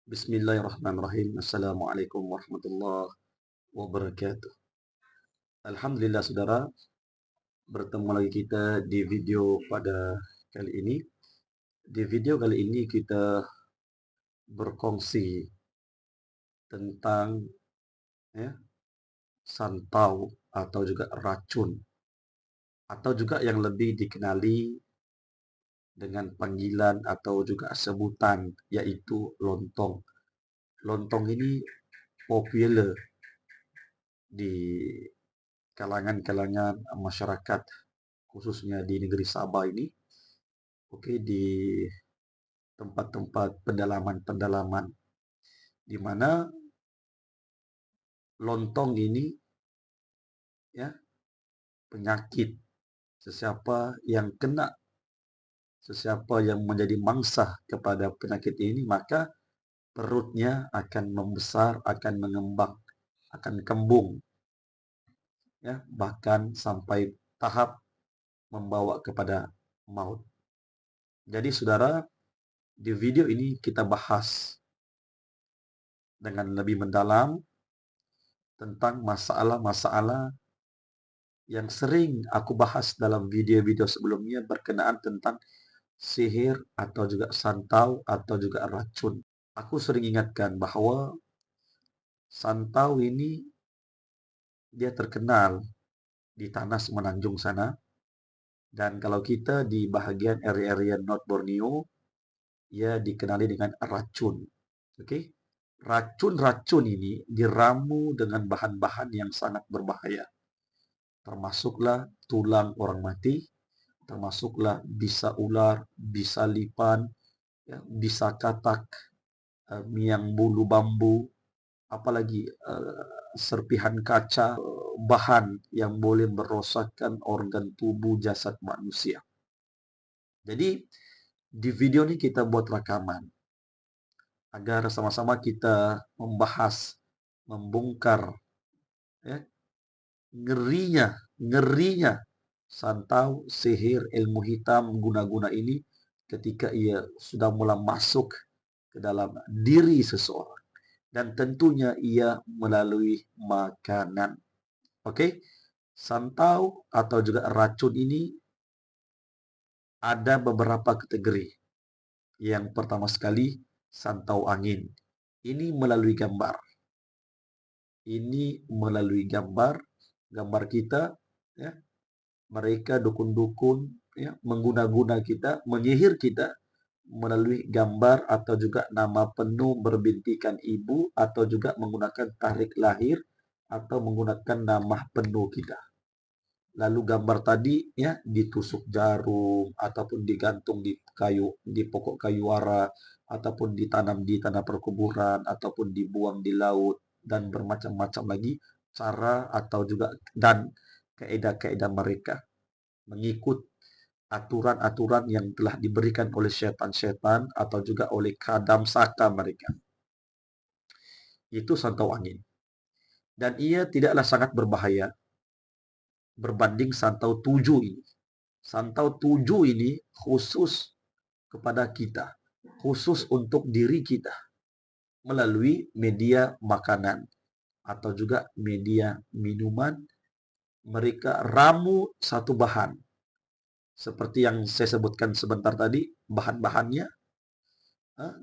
Bismillahirrahmanirrahim. Assalamualaikum warahmatullahi wabarakatuh. Alhamdulillah saudara, bertemu lagi kita di video pada kali ini. Di video kali ini kita berkongsi tentang ya, santau atau juga racun atau juga yang lebih dikenali dengan panggilan atau juga sebutan yaitu lontong. Lontong ini populer di kalangan-kalangan masyarakat khususnya di negeri Sabah ini, oke, di tempat-tempat pendalaman-pendalaman di mana lontong ini ya penyakit sesiapa yang menjadi mangsa kepada penyakit ini maka perutnya akan membesar, akan mengembang, akan kembung ya, bahkan sampai tahap membawa kepada maut. Jadi saudara, di video ini kita bahas dengan lebih mendalam tentang masalah-masalah yang sering aku bahas dalam video-video sebelumnya berkenaan tentang sihir atau juga santau atau juga racun. Aku sering ingatkan bahwa santau ini dia terkenal di tanah Semenanjung sana, dan kalau kita di bahagian area-area North Borneo, ia dikenali dengan racun. Oke? Racun-racun ini diramu dengan bahan-bahan yang sangat berbahaya. Termasuklah tulang orang mati, termasuklah bisa ular, bisa lipan, ya, bisa katak, miang bulu bambu, apalagi serpihan kaca, bahan yang boleh merosakkan organ tubuh jasad manusia. Jadi di video ini kita buat rekaman agar sama-sama kita membahas, membongkar ya, ngerinya santau, sihir, ilmu hitam, guna-guna ini ketika ia sudah mulai masuk ke dalam diri seseorang. Dan tentunya ia melalui makanan. Oke? Santau atau juga racun ini ada beberapa kategori. Yang pertama sekali, santau angin. Ini melalui gambar. Ini melalui gambar kita ya. Mereka dukun-dukun ya, mengguna-guna kita, menyihir kita melalui gambar atau juga nama penuh berbintikan ibu atau juga menggunakan tarikh lahir atau menggunakan nama penuh kita. Lalu gambar tadi ya ditusuk jarum ataupun digantung di kayu, di pokok kayu ara, ataupun ditanam di tanah perkuburan ataupun dibuang di laut, dan bermacam-macam lagi cara atau juga dan kaedah-kaedah mereka mengikut aturan-aturan yang telah diberikan oleh setan-setan atau juga oleh kadam saka mereka. Itu santau angin. Dan ia tidaklah sangat berbahaya berbanding santau tujuh ini. Santau tujuh ini khusus kepada kita, khusus untuk diri kita, melalui media makanan atau juga media minuman. Mereka ramu satu bahan. Seperti yang saya sebutkan sebentar tadi, bahan-bahannya,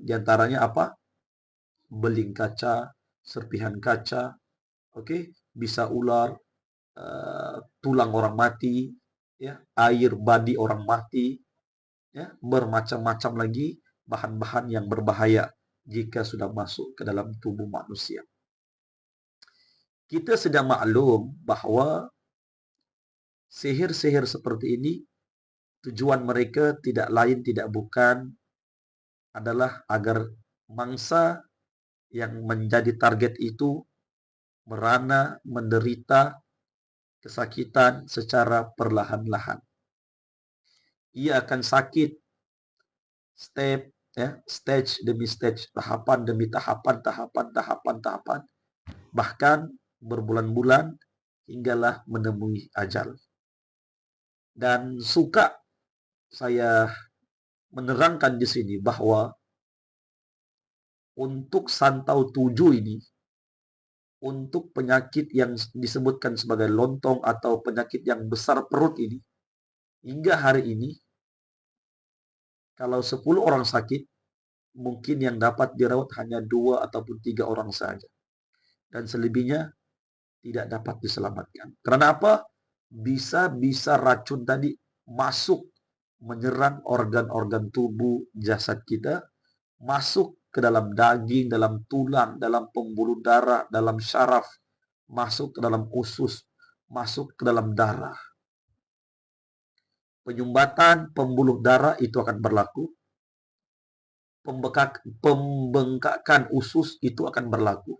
diantaranya apa? Beling kaca, serpihan kaca, oke, bisa ular, tulang orang mati, ya, air badi orang mati, ya, bermacam-macam lagi bahan-bahan yang berbahaya jika sudah masuk ke dalam tubuh manusia. Kita sudah maklum bahwa sihir-sihir seperti ini tujuan mereka tidak lain tidak bukan adalah agar mangsa yang menjadi target itu merana, menderita kesakitan secara perlahan-lahan. Ia akan sakit stage demi stage, tahapan demi tahapan, bahkan berbulan-bulan hinggalah menemui ajal. Dan suka saya menerangkan di sini bahwa untuk santau 7 ini, untuk penyakit yang disebutkan sebagai lontong atau penyakit yang besar perut ini, hingga hari ini, kalau 10 orang sakit, mungkin yang dapat dirawat hanya 2 ataupun 3 orang saja. Dan selebihnya tidak dapat diselamatkan. Karena apa? Bisa-bisa racun tadi masuk menyerang organ-organ tubuh jasad kita, masuk ke dalam daging, dalam tulang, dalam pembuluh darah, dalam syaraf, masuk ke dalam usus, masuk ke dalam darah. Penyumbatan pembuluh darah itu akan berlaku. Pembengkakan usus itu akan berlaku.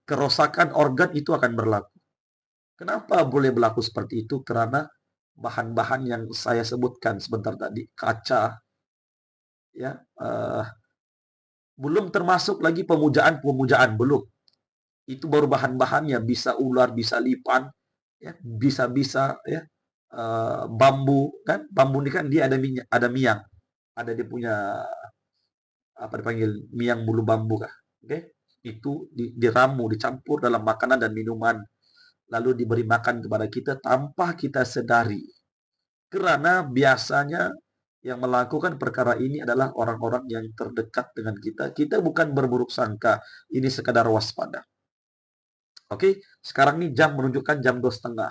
Kerusakan organ itu akan berlaku. Kenapa boleh berlaku seperti itu? Karena bahan-bahan yang saya sebutkan sebentar tadi, kaca, ya, belum termasuk lagi pemujaan, belum. Itu baru bahan-bahannya, bisa ular, bisa lipan, ya, bisa ya, bambu kan, bambu ini kan dia ada minyak, ada miang, ada dia punya apa dipanggil miang bulu bambu kah, oke? Itu diramu, dicampur dalam makanan dan minuman, lalu diberi makan kepada kita tanpa kita sadari. Karena biasanya yang melakukan perkara ini adalah orang-orang yang terdekat dengan kita. Kita bukan berburuk sangka, ini sekadar waspada. Oke, sekarang ini jam menunjukkan jam 2:30.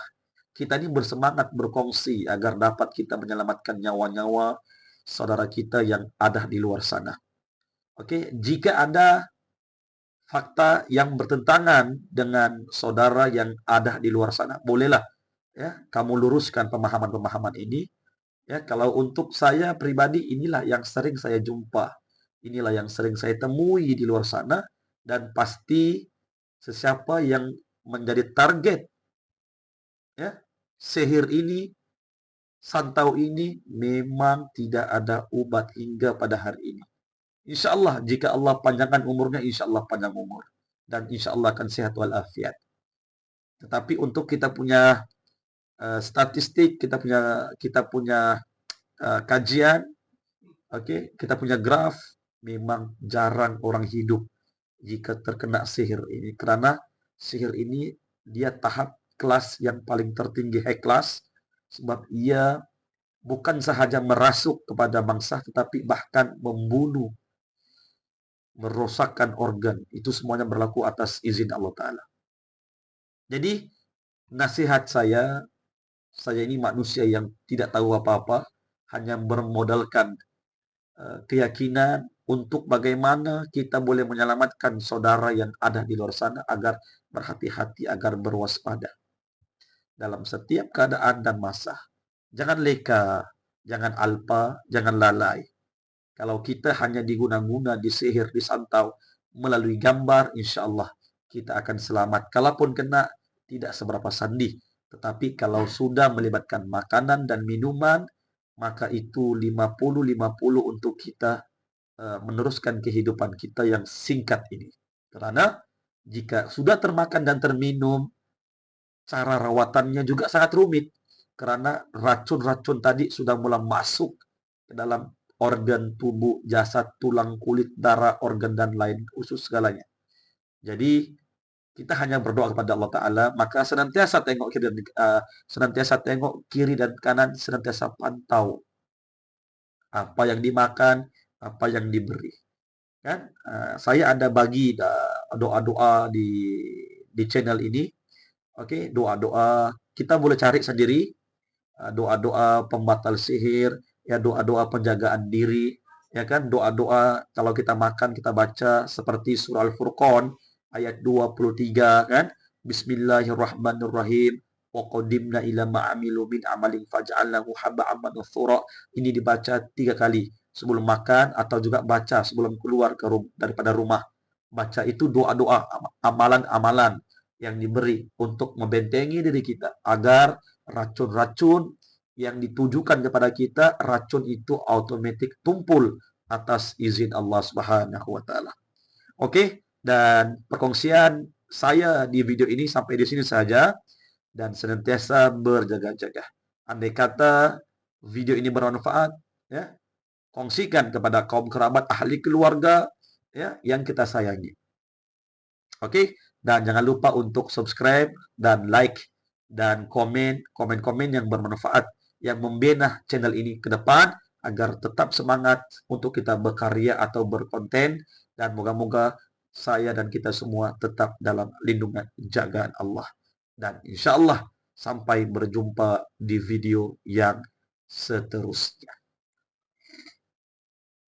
Kita ini bersemangat berkongsi agar dapat kita menyelamatkan nyawa-nyawa saudara kita yang ada di luar sana. Oke, jika ada fakta yang bertentangan dengan saudara yang ada di luar sana, bolehlah ya kamu luruskan pemahaman-pemahaman ini. Ya, kalau untuk saya pribadi inilah yang sering saya jumpa. Inilah yang sering saya temui di luar sana, dan pasti sesiapa yang menjadi target ya sihir ini, santau ini, memang tidak ada obat hingga pada hari ini. Insya Allah, jika Allah panjangkan umurnya, insya Allah panjang umur. Dan insya Allah akan sehat walafiat. Tetapi untuk kita punya statistik, kita punya kajian, oke, kita punya graf, memang jarang orang hidup jika terkena sihir ini. Karena sihir ini dia tahap kelas yang paling tertinggi, high class, sebab ia bukan sahaja merasuk kepada mangsa, tetapi bahkan membunuh, merosakkan organ. Itu semuanya berlaku atas izin Allah Ta'ala. Jadi, nasihat saya ini manusia yang tidak tahu apa-apa, hanya bermodalkan keyakinan untuk bagaimana kita boleh menyelamatkan saudara yang ada di luar sana agar berhati-hati, agar berwaspada dalam setiap keadaan dan masa. Jangan leka, jangan alpa, jangan lalai. Kalau kita hanya diguna-guna, disihir, disantau melalui gambar, insya Allah kita akan selamat. Kalaupun kena, tidak seberapa sandih. Tetapi kalau sudah melibatkan makanan dan minuman, maka itu 50-50 untuk kita meneruskan kehidupan kita yang singkat ini. Karena jika sudah termakan dan terminum, cara rawatannya juga sangat rumit. Karena racun-racun tadi sudah mulai masuk ke dalam organ tubuh, jasad, tulang, kulit, darah, organ, dan lain, usus segalanya. Jadi, kita hanya berdoa kepada Allah Ta'ala, maka senantiasa tengok kiri dan kanan, senantiasa pantau apa yang dimakan, apa yang diberi. Kan? Saya ada bagi doa-doa di channel ini. Oke, doa-doa kita boleh cari sendiri, doa-doa pembatal sihir, ya, doa-doa penjagaan diri, ya kan, doa-doa kalau kita makan kita baca seperti surah Al-Furqan ayat 23 kan, Bismillahirrahmanirrahim, wa qadimna ila ma'amilu min amalin faj'alnahu haba'an mansura. Ini dibaca 3 kali sebelum makan atau juga baca sebelum keluar daripada rumah. Baca itu doa-doa, amalan-amalan yang diberi untuk membentengi diri kita agar racun-racun yang ditujukan kepada kita, racun itu otomatis tumpul atas izin Allah Subhanahu wa taala. Oke, dan perkongsian saya di video ini sampai di sini saja, dan senantiasa berjaga-jaga. Andai kata video ini bermanfaat, ya, kongsikan kepada kaum kerabat, ahli keluarga ya yang kita sayangi. Oke, dan jangan lupa untuk subscribe dan like dan komen-komen yang bermanfaat yang membina channel ini ke depan agar tetap semangat untuk kita berkarya atau berkonten, dan moga-moga saya dan kita semua tetap dalam lindungan jagaan Allah. Dan insya Allah sampai berjumpa di video yang seterusnya.